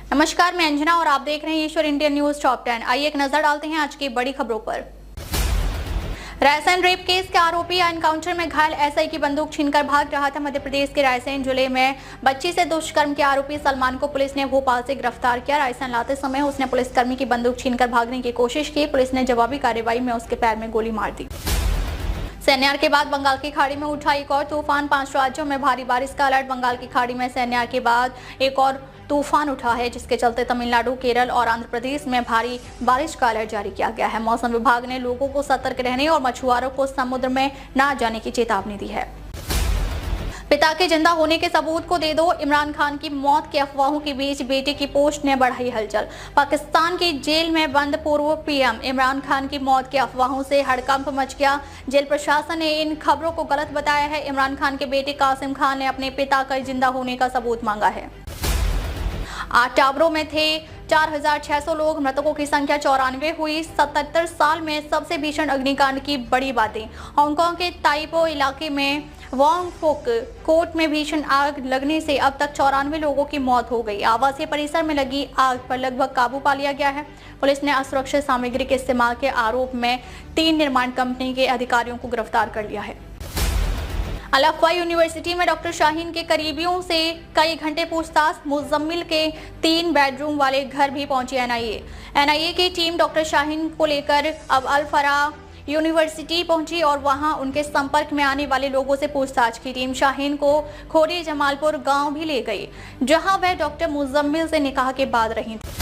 नमस्कार, मैं अंजना और आप देख रहे हैं ईश्वर इंडिया न्यूज टॉप 10। आइए एक नजर डालते हैं आज की बड़ी खबरों पर। रायसेन रेप केस के आरोपी एनकाउंटर में घायल एसआई की बंदूक छीनकर भाग रहा था। मध्य प्रदेश के रायसेन जिले में बच्ची से दुष्कर्म के आरोपी सलमान को पुलिस ने भोपाल से गिरफ्तार किया। रायसेन लाते समय उसने पुलिसकर्मी की बंदूक छीनकर भागने की कोशिश की। पुलिस ने जवाबी कार्रवाई में उसके पैर में गोली मार दी। सैन्यार के बाद बंगाल की खाड़ी में उठा एक और तूफान। 5 राज्यों में भारी बारिश का अलर्ट। बंगाल की खाड़ी में सैन्यार के बाद एक और तूफान उठा है, जिसके चलते तमिलनाडु, केरल और आंध्र प्रदेश में भारी बारिश का अलर्ट जारी किया गया है। मौसम विभाग ने लोगों को सतर्क रहने और मछुआरों को समुद्र में न जाने की चेतावनी दी है। पिता के जिंदा होने के सबूत को दे दो। इमरान खान की मौत के अफवाहों के बीच बेटे की पोस्ट ने बढ़ाई हलचल। पाकिस्तान की जेल में बंद पूर्व पीएम इमरान खान की मौत के अफवाहों से हड़कंप मच गया। जेल प्रशासन ने इन खबरों को गलत बताया है। इमरान खान के बेटे कासिम खान ने अपने पिता का जिंदा होने का सबूत मांगा है। 8 टावरों में थे 4600 लोग, मृतकों की संख्या 94 हुई। 77 साल में सबसे भीषण अग्निकांड की बड़ी बातें। हांगकांग के ताइपो इलाके में वॉन्ग फोक कोर्ट में भीषण आग लगने से अब तक 94 लोगों की मौत हो गई। आवासीय परिसर में लगी आग पर लगभग काबू पा लिया गया है। पुलिस ने असुरक्षित सामग्री के इस्तेमाल के आरोप में 3 निर्माण कंपनी के अधिकारियों को गिरफ्तार कर लिया है। अल-अफ़वा यूनिवर्सिटी में डॉक्टर शाहीन के करीबियों से कई घंटे पूछताछ। मुज़म्मिल के 3 बेडरूम वाले घर भी पहुंची एनआईए की टीम डॉक्टर शाहीन को लेकर अब अल-फराह यूनिवर्सिटी पहुंची और वहां उनके संपर्क में आने वाले लोगों से पूछताछ की। टीम शाहीन को खोरी जमालपुर गांव भी ले गई, जहां वह डॉक्टर मुज़म्मिल से निकाह के बाद रही थी।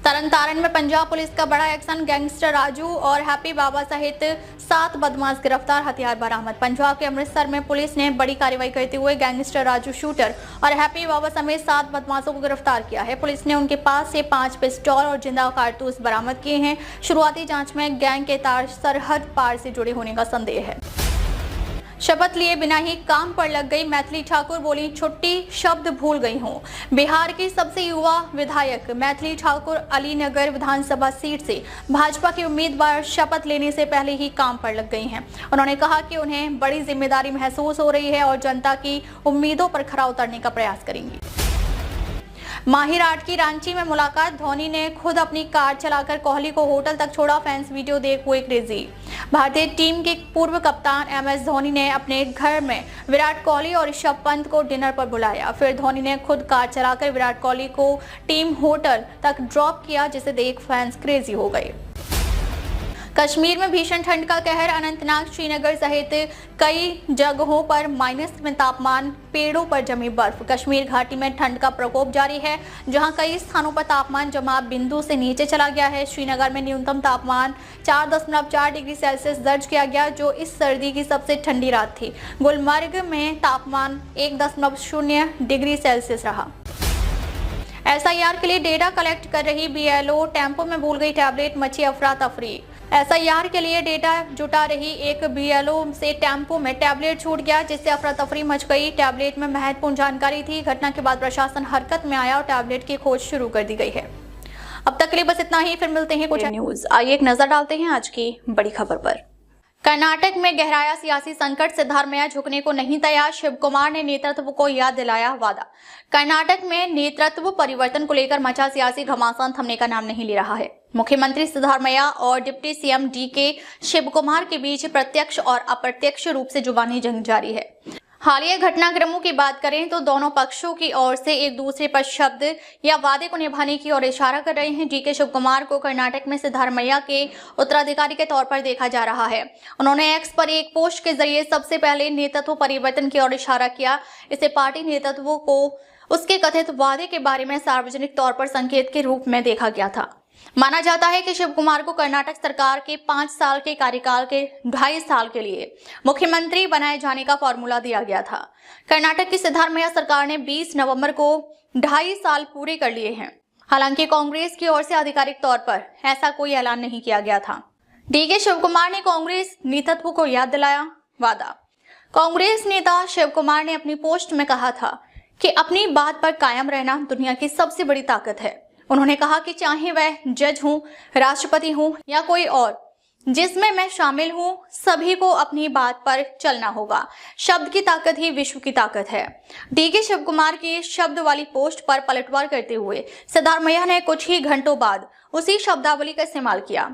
तरन तारण में पंजाब पुलिस का बड़ा एक्शन। गैंगस्टर राजू और हैप्पी बाबा सहित 7 बदमाश गिरफ्तार, हथियार बरामद। पंजाब के अमृतसर में पुलिस ने बड़ी कार्रवाई करते हुए गैंगस्टर राजू शूटर और हैप्पी बाबा समेत 7 बदमाशों को गिरफ्तार किया है। पुलिस ने उनके पास से 5 पिस्तौल और जिंदा कारतूस बरामद किए हैं। शुरुआती जांच में गैंग के तार सरहद पार से जुड़े होने का संदेह है। शपथ लिए बिना ही काम पर लग गई मैथिली ठाकुर, बोली छुट्टी शब्द भूल गई हूँ। बिहार की सबसे युवा विधायक मैथिली ठाकुर अलीनगर विधानसभा सीट से भाजपा के उम्मीदवार शपथ लेने से पहले ही काम पर लग गई हैं। उन्होंने कहा कि उन्हें बड़ी जिम्मेदारी महसूस हो रही है और जनता की उम्मीदों पर खरा उतरने का प्रयास करेंगी। माहिर आर्ट की रांची में मुलाकात। धोनी ने खुद अपनी कार चलाकर कोहली को होटल तक छोड़ा। फैंस वीडियो देख हुए क्रेजी। भारतीय टीम के पूर्व कप्तान एमएस धोनी ने अपने घर में विराट कोहली और ऋषभ पंत को डिनर पर बुलाया। फिर धोनी ने खुद कार चलाकर विराट कोहली को टीम होटल तक ड्रॉप किया, जिसे देख फैंस क्रेजी हो गए। कश्मीर में भीषण ठंड का कहर। अनंतनाग, श्रीनगर सहित कई जगहों पर माइनस में तापमान, पेड़ों पर जमी बर्फ। कश्मीर घाटी में ठंड का प्रकोप जारी है, जहां कई स्थानों पर तापमान जमाव बिंदु से नीचे चला गया है। श्रीनगर में न्यूनतम तापमान 4.4 डिग्री सेल्सियस दर्ज किया गया, जो इस सर्दी की सबसे ठंडी रात थी। गुलमर्ग में तापमान 1.0 डिग्री सेल्सियस रहा। एसआईआर के लिए डेटा कलेक्ट कर रही बीएलओ टेम्पो में भूल गई टैबलेट, मची अफरा तफरी। एसआईआर के लिए डेटा जुटा रही एक बीएलओ से टेम्पो में टैबलेट छूट गया, जिससे अफरा तफरी मच गई। टैबलेट में महत्वपूर्ण जानकारी थी। घटना के बाद प्रशासन हरकत में आया और टैबलेट की खोज शुरू कर दी गई है। अब तक के लिए बस इतना ही, फिर मिलते हैं कुछ न्यूज। आइए एक नजर डालते हैं आज की बड़ी खबर पर। कर्नाटक में गहराया सियासी संकट। सिद्धारमैया झुकने को नहीं तैयार। शिव कुमार ने नेतृत्व को याद दिलाया वादा। कर्नाटक में नेतृत्व परिवर्तन को लेकर मचा सियासी घमासान थमने का नाम नहीं ले रहा है। मुख्यमंत्री सिद्धारमैया और deputy CM DK Shivakumar के बीच प्रत्यक्ष और अप्रत्यक्ष रूप से जुबानी जंग जारी है। हालिया घटनाक्रमों की बात करें तो दोनों पक्षों की ओर से एक दूसरे पर शब्द या वादे को निभाने की ओर इशारा कर रहे हैं। डीके शिव कुमार को कर्नाटक में सिद्धारमैया के उत्तराधिकारी के तौर पर देखा जा रहा है। उन्होंने एक्स पर एक पोस्ट के जरिए सबसे पहले नेतृत्व परिवर्तन की ओर इशारा किया। इसे पार्टी नेतृत्व को उसके कथित वादे के बारे में सार्वजनिक तौर पर संकेत के रूप में देखा गया था। माना जाता है कि शिव कुमार को कर्नाटक सरकार के 5 साल के कार्यकाल के 2.5 साल के लिए मुख्यमंत्री बनाए जाने का फॉर्मूला दिया गया था। कर्नाटक की सिद्धारमैया सरकार ने 20 नवंबर को 2.5 साल पूरे कर लिए हैं। हालांकि कांग्रेस की ओर से आधिकारिक तौर पर ऐसा कोई ऐलान नहीं किया गया था। डीके शिव कुमार ने कांग्रेस नेतृत्व को याद दिलाया वादा। कांग्रेस नेता शिव कुमार ने अपनी पोस्ट में कहा था कि अपनी बात पर कायम रहना दुनिया की सबसे बड़ी ताकत है। उन्होंने कहा कि चाहे वह जज हों, राष्ट्रपति हों या कोई और, जिसमें मैं शामिल हूं। सभी को अपनी बात पर चलना होगा। शब्द की ताकत ही विश्व की ताकत है। डीके शिव कुमार की शब्द वाली पोस्ट पर पलटवार करते हुए सिद्धारमैया ने कुछ ही घंटों बाद उसी शब्दावली का इस्तेमाल किया।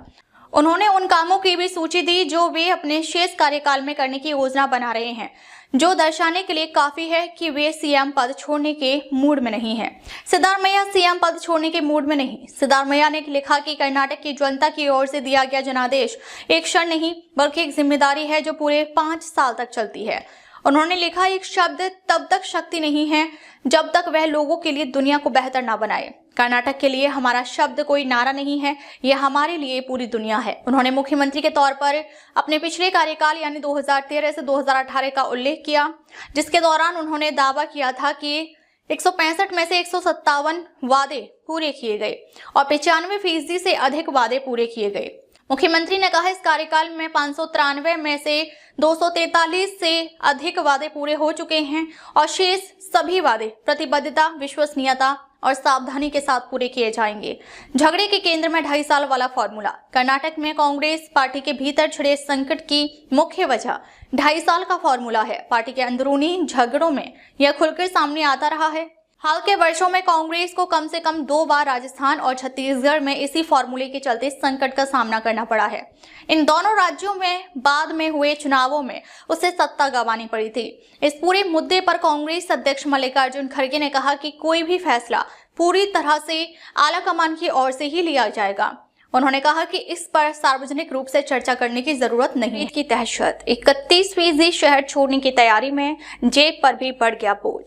उन्होंने उन कामों की भी सूची दी जो वे अपने शेष कार्यकाल में करने की योजना बना रहे हैं, जो दर्शाने के लिए काफी है कि वे सीएम पद छोड़ने के मूड में नहीं है। सिद्धारमैया सीएम पद छोड़ने के मूड में नहीं। सिद्धारमैया ने लिखा कि कर्नाटक की जनता की ओर से दिया गया जनादेश एक क्षण नहीं बल्कि एक जिम्मेदारी है जो पूरे 5 साल तक चलती है। उन्होंने लिखा, एक शब्द तब तक शक्ति नहीं है जब तक वह लोगों के लिए दुनिया को बेहतर ना बनाए। कर्नाटक के लिए हमारा शब्द कोई नारा नहीं है, यह हमारे लिए पूरी दुनिया है। उन्होंने मुख्यमंत्री के तौर पर अपने पिछले कार्यकाल यानी 2013 से 2018 का उल्लेख किया, जिसके दौरान उन्होंने दावा किया था कि 165 में से 157 वादे पूरे किए गए और 95% से अधिक वादे पूरे किए गए। मुख्यमंत्री ने कहा, इस कार्यकाल में 593 में से 243 से अधिक वादे पूरे हो चुके हैं और शेष सभी वादे प्रतिबद्धता, विश्वसनीयता और सावधानी के साथ पूरे किए जाएंगे। झगड़े के केंद्र में 2.5 साल वाला फॉर्मूला। कर्नाटक में कांग्रेस पार्टी के भीतर छिड़े संकट की मुख्य वजह 2.5 साल का फॉर्मूला है। पार्टी के अंदरूनी झगड़ों में यह खुलकर सामने आता रहा है। हाल के वर्षों में कांग्रेस को कम से कम 2 बार राजस्थान और छत्तीसगढ़ में इसी फॉर्मूले के चलते संकट का सामना करना पड़ा है। इन दोनों राज्यों में बाद में हुए चुनावों में उसे सत्ता गंवानी पड़ी थी। इस पूरे मुद्दे पर कांग्रेस अध्यक्ष मल्लिकार्जुन खड़गे ने कहा कि कोई भी फैसला पूरी तरह से आलाकमान की ओर से ही लिया जाएगा। उन्होंने कहा कि इस पर सार्वजनिक रूप से चर्चा करने की जरूरत नहीं की दहशत। 31% शहर छोड़ने की तैयारी में, जेब पर भी बढ़ गया बोझ।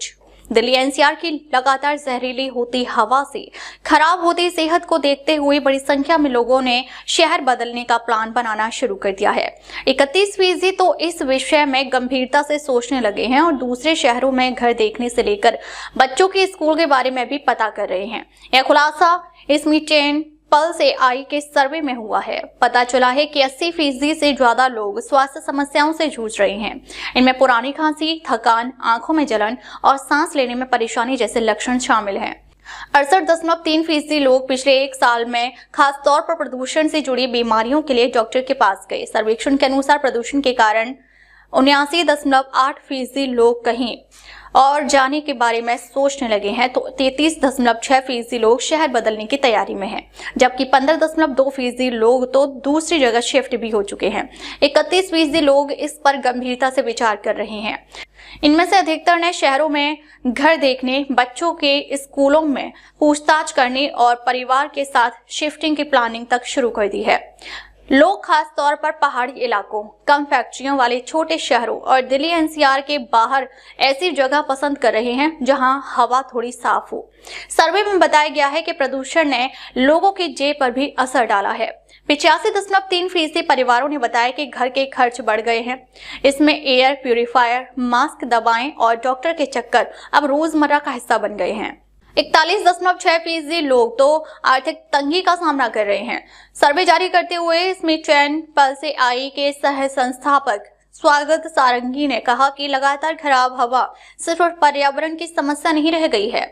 दिल्ली एनसीआर की लगातार जहरीली होती हवा से खराब होती सेहत को देखते हुए बड़ी संख्या में लोगों ने शहर बदलने का प्लान बनाना शुरू कर दिया है। 31% तो इस विषय में गंभीरता से सोचने लगे हैं और दूसरे शहरों में घर देखने से लेकर बच्चों के स्कूल के बारे में भी पता कर रहे हैं। यह खुलासा स्मिथ पल्स AI के सर्वे में हुआ है। पता चला है कि 80% से ज्यादा लोग स्वास्थ्य समस्याओं से जूझ रहे हैं। इनमें पुरानी खांसी, थकान, आंखों में जलन और सांस लेने में परेशानी जैसे लक्षण शामिल हैं। 68.3% लोग पिछले 1 साल में खास तौर पर प्रदूषण से जुड़ी बीमारियों के लिए डॉक्टर के पास गए। सर्वेक्षण के अनुसार प्रदूषण के कारण 79.8% लोग कहीं और जाने के बारे में सोचने लगे हैं, तो 33.6% लोग शहर बदलने की तैयारी में हैं, जबकि 15.2% लोग तो दूसरी जगह शिफ्ट भी हो चुके हैं। 31% लोग इस पर गंभीरता से विचार कर रहे हैं। इनमें से अधिकतर ने शहरों में घर देखने, बच्चों के स्कूलों में पूछताछ करने और परिवार के साथ शिफ्टिंग की प्लानिंग तक शुरू कर दी है। लोग खास तौर पर पहाड़ी इलाकों, कम फैक्ट्रियों वाले छोटे शहरों और दिल्ली एनसीआर के बाहर ऐसी जगह पसंद कर रहे हैं जहां हवा थोड़ी साफ हो। सर्वे में बताया गया है कि प्रदूषण ने लोगों की जेब पर भी असर डाला है। 85.3% परिवारों ने बताया कि घर के खर्च बढ़ गए हैं। इसमें एयर प्यूरिफायर, मास्क, दवाएं और डॉक्टर के चक्कर अब रोजमर्रा का हिस्सा बन गए हैं। 41.6% लोग तो आर्थिक तंगी का सामना कर रहे हैं। सर्वे जारी करते हुए स्मिथ पल्स AI के सह संस्थापक स्वागत सारंगी ने कहा कि लगातार खराब हवा सिर्फ पर्यावरण की समस्या नहीं रह गई है,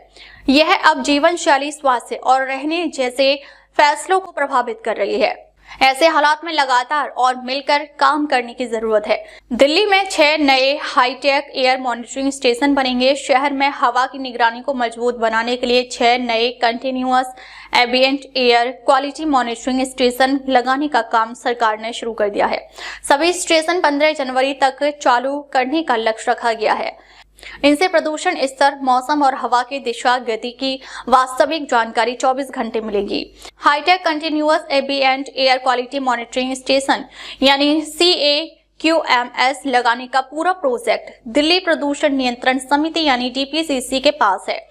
यह अब जीवन शैली, स्वास्थ्य और रहने जैसे फैसलों को प्रभावित कर रही है। ऐसे हालात में लगातार और मिलकर काम करने की जरूरत है। दिल्ली में 6 नए हाईटेक एयर मॉनिटरिंग स्टेशन बनेंगे। शहर में हवा की निगरानी को मजबूत बनाने के लिए 6 नए continuous ambient air quality monitoring station लगाने का काम सरकार ने शुरू कर दिया है। सभी स्टेशन 15 जनवरी तक चालू करने का लक्ष्य रखा गया है। इनसे प्रदूषण स्तर, मौसम और हवा की दिशा गति की वास्तविक जानकारी 24 घंटे मिलेगी। Hi-tech continuous ambient air quality monitoring station यानी CAQMS लगाने का पूरा प्रोजेक्ट दिल्ली प्रदूषण नियंत्रण समिति यानी DPCC के पास है,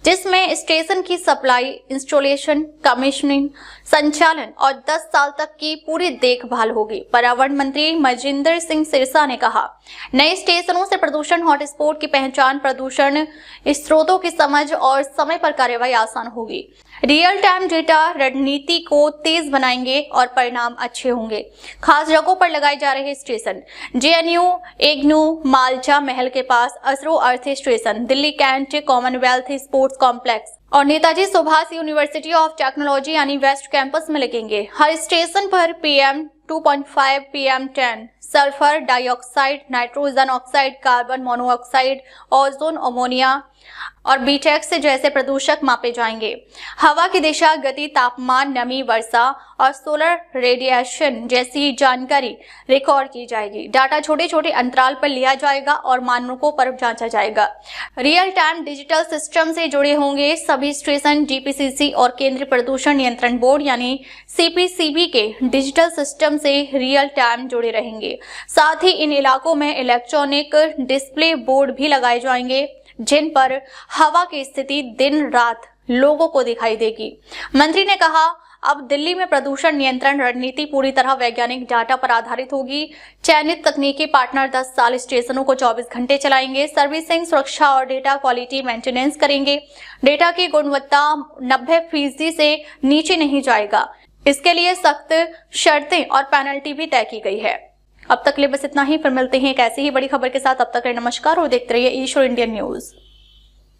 जिसमें स्टेशन की सप्लाई, इंस्टॉलेशन, कमीशनिंग, संचालन और 10 साल तक की पूरी देखभाल होगी। पर्यावरण मंत्री मजिंदर सिंह सिरसा ने कहा, नए स्टेशनों से प्रदूषण हॉटस्पॉट की पहचान, प्रदूषण स्रोतों की समझ और समय पर कार्रवाई आसान होगी। रियल टाइम डेटा रणनीति को तेज बनाएंगे और परिणाम अच्छे होंगे। खास जगहों पर लगाए जा रहे स्टेशन JNU, इग्नू, मालचा महल के पास ISRO earth station, Delhi Cantt Commonwealth Sports Complex और Netaji Subhash University of Technology यानी वेस्ट कैंपस में लगेंगे। हर स्टेशन पर PM 2.5, PM 10, sulphur dioxide, nitrogen oxide, carbon monoxide, ozone, ammonia और बीटेक्स जैसे प्रदूषक मापे जाएंगे। हवा की दिशा, गति, तापमान, नमी, वर्षा और सोलर रेडिएशन जैसी जानकारी रिकॉर्ड की जाएगी। डाटा छोटे छोटे अंतराल पर लिया जाएगा और मानकों पर जांचा जाएगा। रियल टाइम डिजिटल सिस्टम से जुड़े होंगे सभी स्टेशन। GPCC और केंद्रीय प्रदूषण नियंत्रण बोर्ड यानी CPCB के डिजिटल सिस्टम से रियल टाइम जुड़े रहेंगे। साथ ही इन इलाकों में इलेक्ट्रॉनिक डिस्प्ले बोर्ड भी लगाए जाएंगे जिन पर हवा की स्थिति दिन रात लोगों को दिखाई देगी। मंत्री ने कहा, अब दिल्ली में प्रदूषण नियंत्रण रणनीति पूरी तरह वैज्ञानिक डाटा पर आधारित होगी। चयनित तकनीकी पार्टनर 10 साल स्टेशनों को 24 घंटे चलाएंगे। सर्विसिंग, सुरक्षा और डेटा क्वालिटी मेंटेनेंस करेंगे। डेटा की गुणवत्ता 90% से नीचे नहीं जाएगा। इसके लिए सख्त शर्तें और पेनल्टी भी तय की गई है। अब तक के लिए बस इतना ही। फिर मिलते हैं एक ऐसी ही बड़ी खबर के साथ। अब तक के लिए नमस्कार और देखते रहिए ईश्वर इंडियन न्यूज।